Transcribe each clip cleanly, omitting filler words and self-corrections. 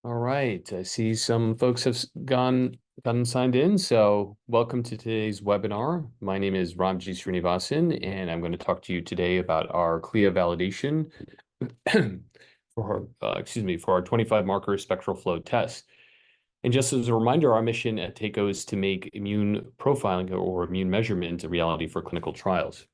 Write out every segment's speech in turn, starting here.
All right, I see some folks have gotten signed in, so welcome to today's webinar. My name is Ramji Srinivasan, and I'm going to talk to you today about our CLIA validation for our 25 marker spectral flow test. And just as a reminder, our mission at TACO is to make immune profiling or immune measurement a reality for clinical trials.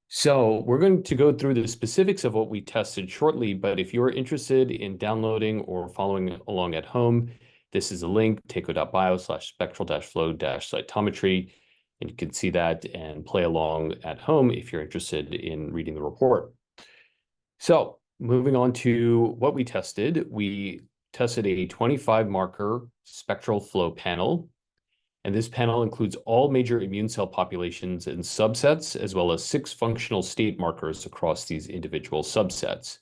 So we're going to go through the specifics of what we tested shortly, but if you're interested in downloading or following along at home, this is a link, taco.bio/spectral-flow-cytometry, and you can see that and play along at home if you're interested in reading the report. So moving on to what we tested a 25 marker spectral flow panel. And this panel includes all major immune cell populations and subsets, as well as 6 functional state markers across these individual subsets.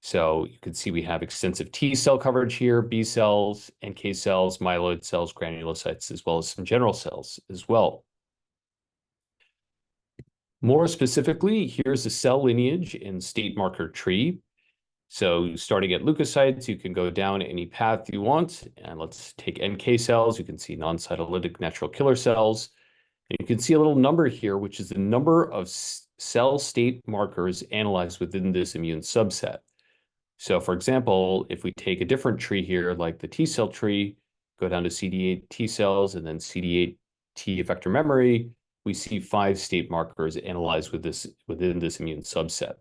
So you can see we have extensive T cell coverage here, B cells, NK cells, myeloid cells, granulocytes, as well as some general cells as well. More specifically, here's the cell lineage and state marker tree. So starting at leukocytes, you can go down any path you want. And let's take NK cells. You can see non-cytolytic natural killer cells. And you can see a little number here, which is the number of cell state markers analyzed within this immune subset. So for example, if we take a different tree here, like the T cell tree, go down to CD8 T cells and then CD8 T effector memory, we see 5 state markers analyzed within this immune subset.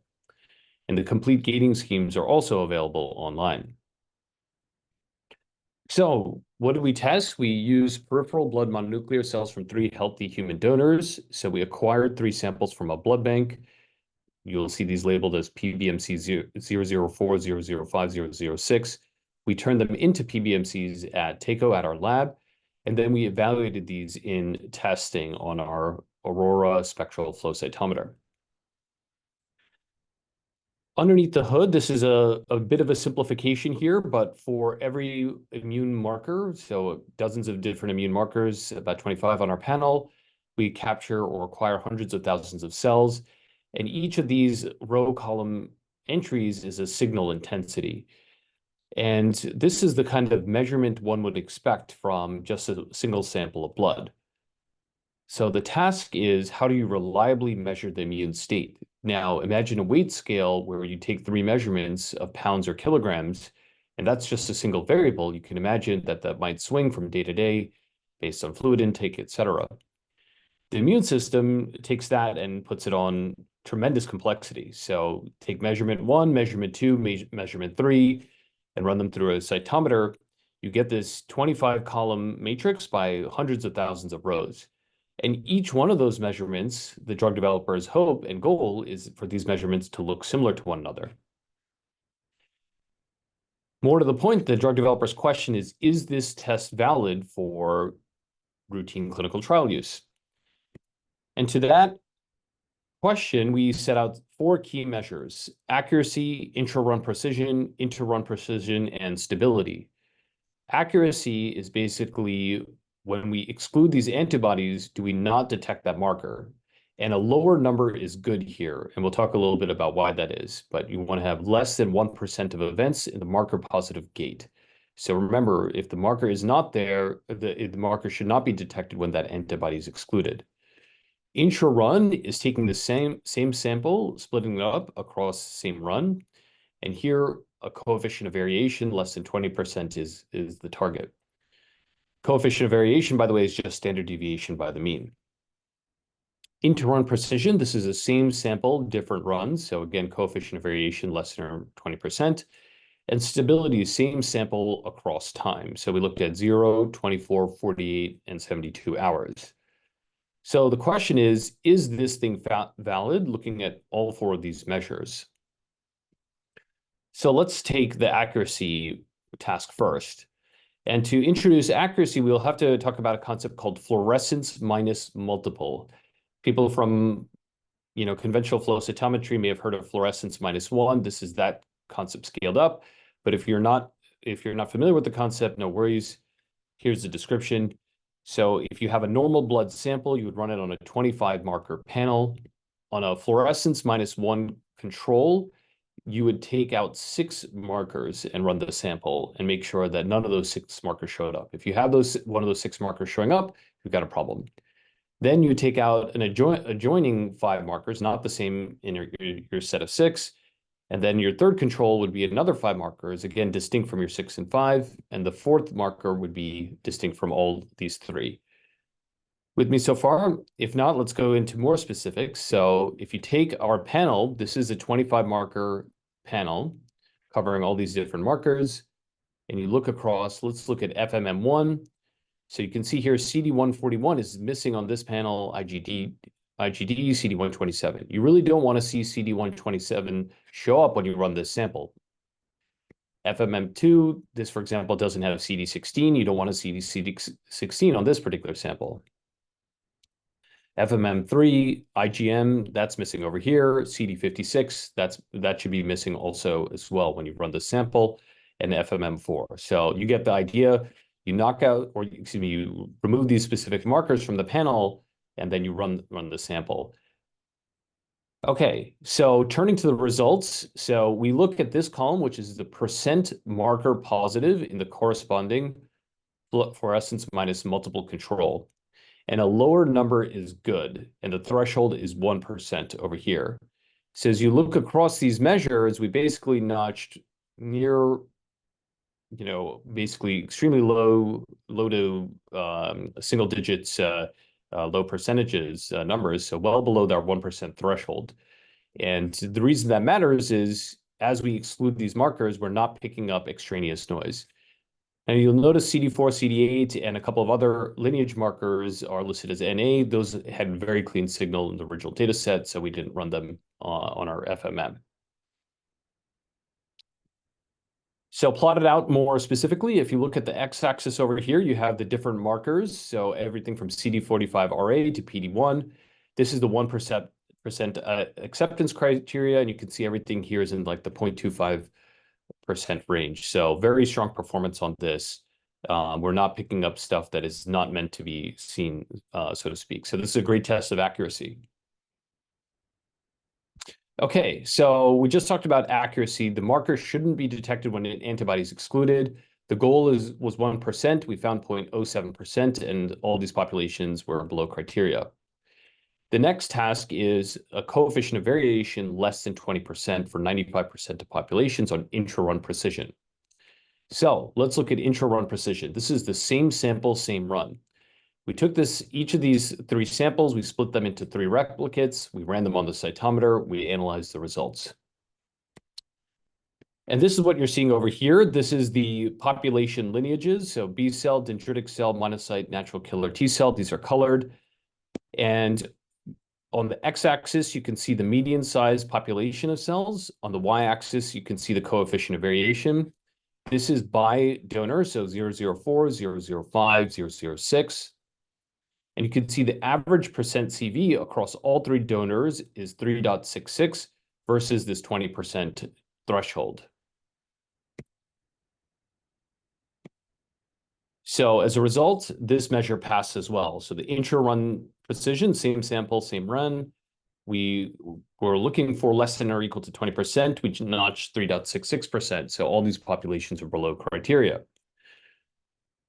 And the complete gating schemes are also available online. So what did we test? We used peripheral blood mononuclear cells from 3 healthy human donors. So we acquired 3 samples from a blood bank. You'll see these labeled as PBMC 004, 005, 006. We turned them into PBMCs at TACO at our lab, and then we evaluated these in testing on our Aurora spectral flow cytometer. Underneath the hood, this is a bit of a simplification here, but for every immune marker, so dozens of different immune markers, about 25 on our panel, we capture or acquire hundreds of thousands of cells. And each of these row column entries is a signal intensity. And this is the kind of measurement one would expect from just a single sample of blood. So the task is, how do you reliably measure the immune state? Now, imagine a weight scale where you take 3 measurements of pounds or kilograms, and that's just a single variable. You can imagine that that might swing from day to day based on fluid intake, et cetera. The immune system takes that and puts it on tremendous complexity. So take measurement 1, measurement 2, measurement 3, and run them through a cytometer. You get this 25-column matrix by hundreds of thousands of rows. And each one of those measurements, the drug developer's hope and goal is for these measurements to look similar to one another. More to the point, the drug developer's question is this test valid for routine clinical trial use? And to that question, we set out 4 key measures: accuracy, intra-run precision, inter-run precision, and stability. Accuracy is basically, when we exclude these antibodies, do we not detect that marker? And a lower number is good here, and we'll talk a little bit about why that is, but you want to have less than 1% of events in the marker positive gate. So remember, if the marker is not there, the marker should not be detected when that antibody is excluded. Intra-run is taking the same sample, splitting it up across the same run, and here a coefficient of variation less than 20% is the target. Coefficient of variation, by the way, is just standard deviation by the mean. Inter-run precision, this is the same sample, different runs. So again, coefficient of variation less than 20%. And stability, same sample across time. So we looked at 0, 24, 48, and 72 hours. So the question is this thing valid, looking at all 4 of these measures? So let's take the accuracy task first. And to introduce accuracy, we'll have to talk about a concept called fluorescence minus multiple. People from conventional flow cytometry may have heard of fluorescence minus 1. This is that concept scaled up. But if you're not familiar with the concept, no worries. Here's the description. So if you have a normal blood sample, you would run it on a 25 marker panel. On a fluorescence minus 1 control, you would take out 6 markers and run the sample and make sure that none of those 6 markers showed up. If you have one of those 6 markers showing up, you've got a problem. Then you take out an adjoining 5 markers, not the same in your set of 6. And then your third control would be another 5 markers, again, distinct from your 6 and 5. And the fourth marker would be distinct from all these 3. With me so far? If not, let's go into more specifics. So if you take our panel, this is a 25 marker panel covering all these different markers, and you look across, let's look at FMM1. So you can see here CD141 is missing on this panel, IgD, CD127. You really don't want to see CD127 show up when you run this sample. FMM2, this, for example, doesn't have CD16. You don't want to see CD16 on this particular sample. FMM3, IgM, that's missing over here. CD56, that should be missing also as well when you run the sample, and FMM4. So you get the idea. You knock out, or excuse me, you remove these specific markers from the panel, and then you run the sample. Okay, so turning to the results. So we look at this column, which is the percent marker positive in the corresponding fluorescence minus multiple control. And a lower number is good, and the threshold is 1% over here. So as you look across these measures, we basically notched near, basically extremely low to single digits, low percentages numbers, so well below our 1% threshold. And the reason that matters is as we exclude these markers, we're not picking up extraneous noise. And you'll notice CD4, CD8, and a couple of other lineage markers are listed as NA. Those had very clean signal in the original data set, so we didn't run them on our FMM. So plotted out more specifically, if you look at the x-axis over here, you have the different markers. So everything from CD45RA to PD1. This is the 1% acceptance criteria, and you can see everything here is in like the 0.25% range. So very strong performance on this. We're not picking up stuff that is not meant to be seen, so to speak. So this is a great test of accuracy. Okay, so we just talked about accuracy. The marker shouldn't be detected when an antibody is excluded. The goal was 1%. We found 0.07%, and all these populations were below criteria. The next task is a coefficient of variation less than 20% for 95% of populations on intra-run precision. So let's look at intra-run precision. This is the same sample, same run. We took each of these 3 samples, we split them into 3 replicates, we ran them on the cytometer, we analyzed the results. And this is what you're seeing over here. This is the population lineages. So B cell, dendritic cell, monocyte, natural killer T cell. These are colored. And on the x-axis, you can see the median size population of cells. On the y-axis, you can see the coefficient of variation. This is by donor, so 004, 005, 006. And you can see the average percent CV across all 3 donors is 3.66 versus this 20% threshold. So as a result, this measure passed as well. So the intra-run precision, same sample, same run. We were looking for less than or equal to 20%. We notched 3.66%. So all these populations are below criteria.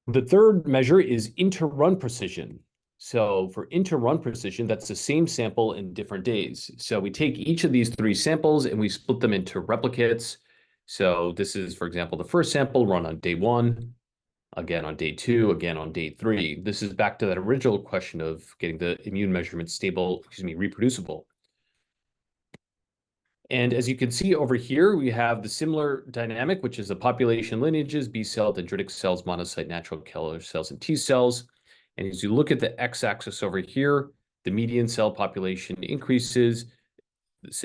The third measure is inter-run precision. So for inter-run precision, that's the same sample in different days. So we take each of these 3 samples and we split them into replicates. So this is, for example, the first sample run on day 1, again on day 2, again on day 3. This is back to that original question of getting the immune measurement reproducible. And as you can see over here, we have the similar dynamic, which is the population lineages, B cell, dendritic cells, monocyte, natural killer cells, and T cells. And as you look at the x-axis over here, the median cell population increases,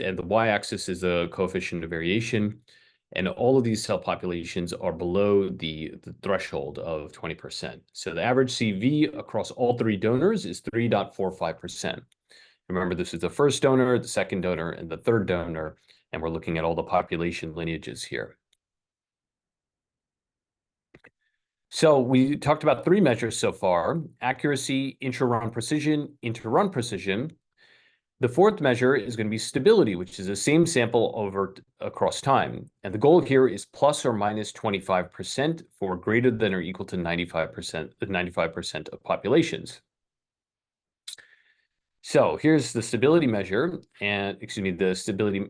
and the y-axis is the coefficient of variation. And all of these cell populations are below the threshold of 20%. So the average CV across all 3 donors is 3.45%. Remember, this is the first donor, the second donor, and the third donor, and we're looking at all the population lineages here. So we talked about 3 measures so far: accuracy, intra-run precision, inter-run precision. The fourth measure is going to be stability, which is the same sample across time. And the goal here is plus or minus 25% for greater than or equal to 95% of populations. So here's the stability measure and, the stability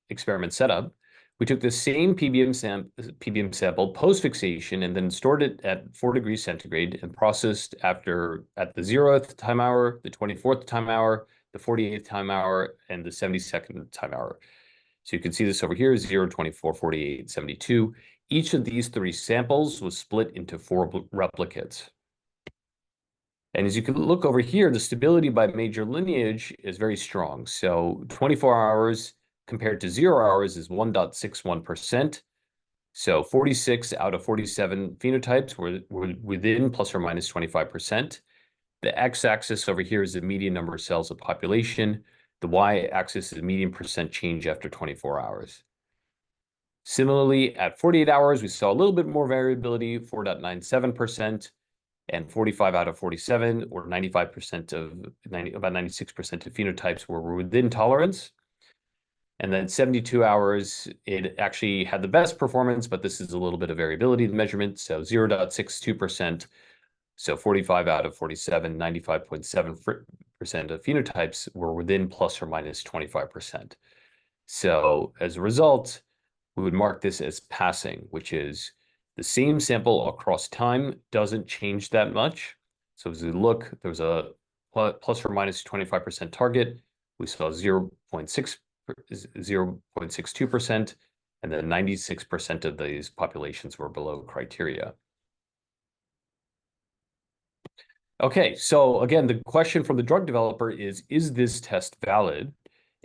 experiment setup. We took the same PBM sample post-fixation and then stored it at 4 degrees centigrade and processed at the 0th time hour, the 24th time hour, the 48th time hour, and the 72nd time hour. So you can see this over here, 0, 24, 48, 72. Each of these 3 samples was split into 4 replicates. And as you can look over here, the stability by major lineage is very strong. So 24 hours compared to 0 hours is 1.61%. So 46 out of 47 phenotypes were within plus or minus 25%. The x-axis over here is the median number of cells of population. The y-axis is median percent change after 24 hours. Similarly, at 48 hours, we saw a little bit more variability, 4.97%. And 45 out of 47, or 95% about 96% of phenotypes were within tolerance. And then 72 hours, it actually had the best performance, but this is a little bit of variability in the measurement. So 0.62%. So 45 out of 47, 95.7% of phenotypes were within plus or minus 25%. So as a result, we would mark this as passing, which is the same sample across time doesn't change that much. So as we look, there's a plus or minus 25% target. We saw 0.62%, and then 96% of these populations were below criteria. Okay, so again, the question from the drug developer is this test valid?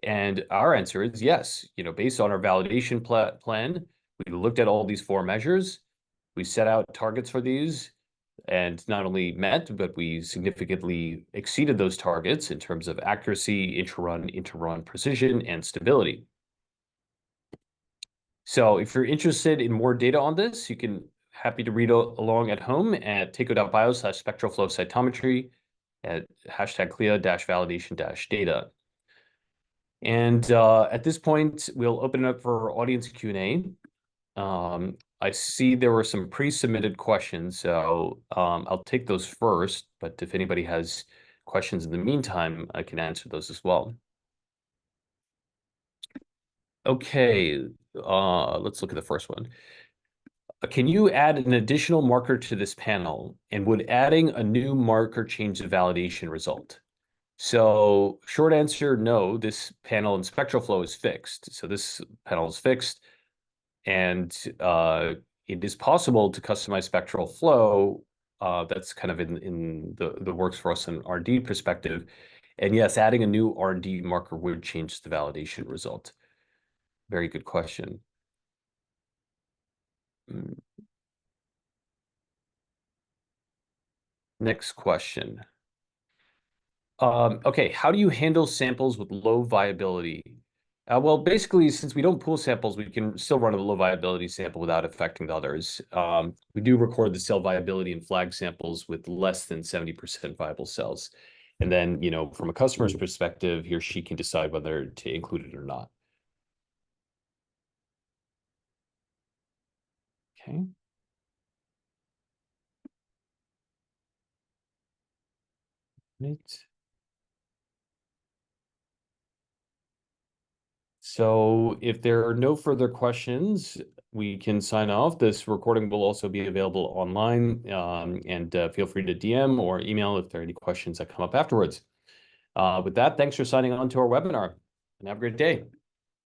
And our answer is yes. Based on our validation plan, we looked at all these 4 measures. We set out targets for these and not only met, but we significantly exceeded those targets in terms of accuracy, inter-run precision, and stability. So if you're interested in more data on this, you can happy to read along at home at takeo.bio/spectralflow cytometry at #CLIA-validation-data. And at this point, we'll open it up for audience Q&A. I see there were some pre-submitted questions, so I'll take those first, but if anybody has questions in the meantime, I can answer those as well. Okay, let's look at the first one. Can you add an additional marker to this panel, and would adding a new marker change the validation result? So short answer, no, this panel in Spectral Flow is fixed. So this panel is fixed. And it is possible to customize Spectral Flow. That's kind of in the works for us in R&D perspective. And yes, adding a new R&D marker would change the validation result. Very good question. Next question. Okay, how do you handle samples with low viability? Well, basically, since we don't pool samples, we can still run a low viability sample without affecting the others. We do record the cell viability and flag samples with less than 70% viable cells. And then, from a customer's perspective, he or she can decide whether to include it or not. Okay. Right. So if there are no further questions, we can sign off. This recording will also be available online, and feel free to DM or email if there are any questions that come up afterwards. With that, thanks for signing on to our webinar, and have a great day.